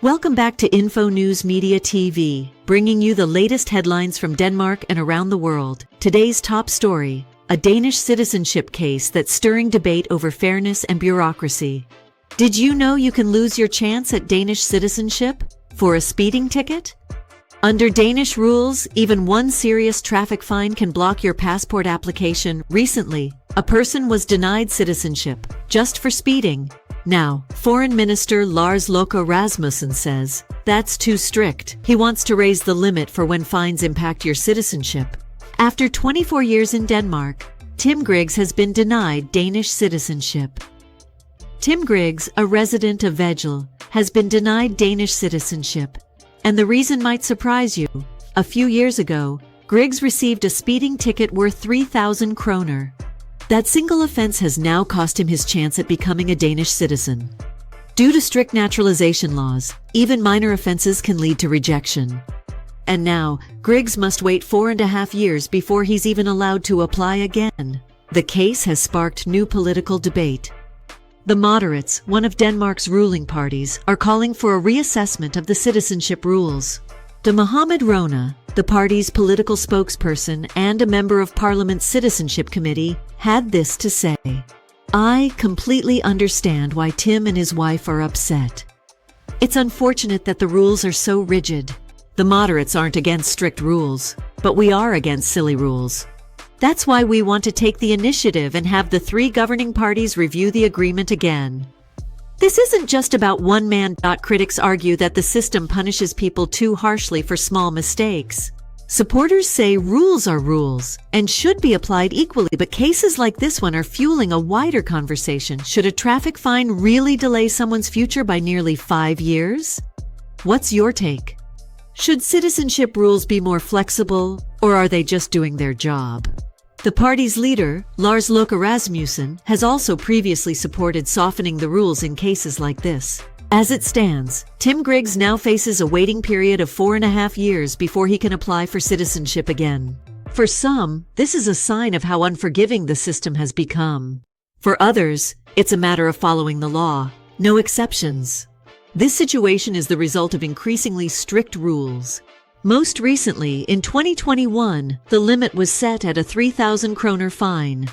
Welcome back to InfoNews Media TV, bringing you the latest headlines from Denmark and around the world. Today's top story, a Danish citizenship case that's stirring debate over fairness and bureaucracy. Did you know you can lose your chance at Danish citizenship for a speeding ticket? Under Danish rules, even one serious traffic fine can block your passport application. Recently, a person was denied citizenship just for speeding. Now, Foreign Minister Lars Løkke Rasmussen says that's too strict. He wants to raise the limit for when fines impact your citizenship. After 24 years in Denmark, Tim Griggs has been denied Danish citizenship. Tim Griggs, a resident of Vejle, has been denied Danish citizenship. And the reason might surprise you. A few years ago, Griggs received a speeding ticket worth 3,000 kroner. That single offense has now cost him his chance at becoming a Danish citizen. Due to strict naturalization laws, even minor offenses can lead to rejection. And now, Griggs must wait 4.5 years before he's even allowed to apply again. The case has sparked new political debate. The moderates, one of Denmark's ruling parties, are calling for a reassessment of the citizenship rules. Mohamed Rona, the party's political spokesperson and a member of Parliament's Citizenship Committee, had this to say: "I completely understand why Tim and his wife are upset. It's unfortunate that the rules are so rigid. The moderates aren't against strict rules, but we are against silly rules. That's why we want to take the initiative and have the three governing parties review the agreement again." This isn't just about one man. Critics argue that the system punishes people too harshly for small mistakes. Supporters say rules are rules and should be applied equally, but cases like this one are fueling a wider conversation. Should a traffic fine really delay someone's future by nearly 5 years? What's your take? Should citizenship rules be more flexible, or are they just doing their job? The party's leader, Lars Løkke Rasmussen, has also previously supported softening the rules in cases like this. As it stands, Tim Griggs now faces a waiting period of 4.5 years before he can apply for citizenship again. For some, this is a sign of how unforgiving the system has become. For others, it's a matter of following the law, no exceptions. This situation is the result of increasingly strict rules. Most recently, in 2021, the limit was set at a 3,000 kroner fine.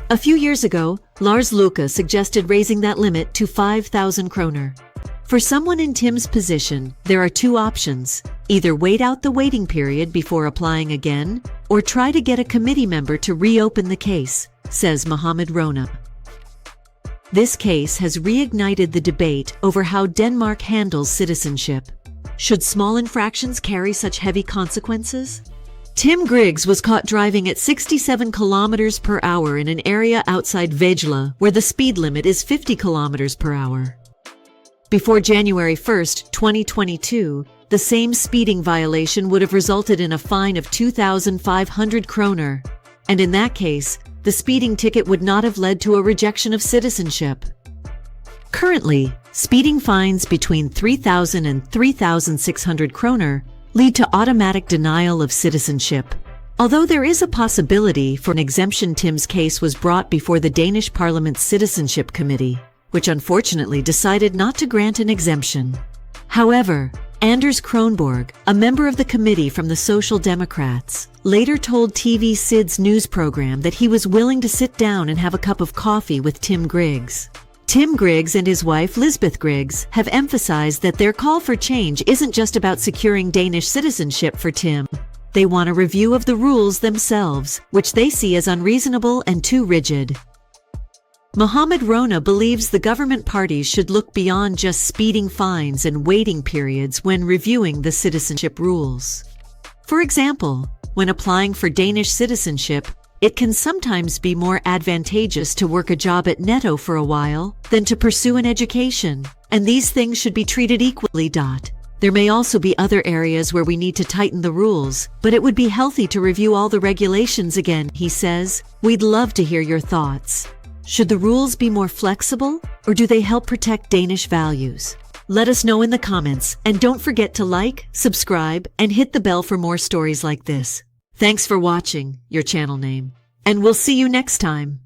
A few years ago, Lars Løkke suggested raising that limit to 5,000 kroner. For someone in Tim's position, there are two options: either wait out the waiting period before applying again, or try to get a committee member to reopen the case, says Mohamed Rona. This case has reignited the debate over how Denmark handles citizenship. Should small infractions carry such heavy consequences? Tim Griggs was caught driving at 67 kilometers per hour in an area outside Vejle, where the speed limit is 50 kilometers per hour. Before January 1st, 2022, the same speeding violation would have resulted in a fine of 2,500 kroner. And in that case, the speeding ticket would not have led to a rejection of citizenship. Currently, speeding fines between 3,000 and 3,600 kroner lead to automatic denial of citizenship. Although there is a possibility for an exemption, Tim's case was brought before the Danish Parliament's Citizenship Committee, which unfortunately decided not to grant an exemption. However, Anders Kronborg, a member of the committee from the Social Democrats, later told TV Sid's news program that he was willing to sit down and have a cup of coffee with Tim Griggs. Tim Griggs and his wife Lisbeth Griggs have emphasized that their call for change isn't just about securing Danish citizenship for Tim. They want a review of the rules themselves, which they see as unreasonable and too rigid. Mohamed Rona believes the government parties should look beyond just speeding fines and waiting periods when reviewing the citizenship rules. For example, when applying for Danish citizenship, it can sometimes be more advantageous to work a job at Netto for a while than to pursue an education, and these things should be treated equally. There may also be other areas where we need to tighten the rules, but it would be healthy to review all the regulations again, he says. We'd love to hear your thoughts. Should the rules be more flexible, or do they help protect Danish values? Let us know in the comments, and don't forget to like, subscribe, and hit the bell for more stories like this. Thanks for watching, your channel name, and we'll see you next time.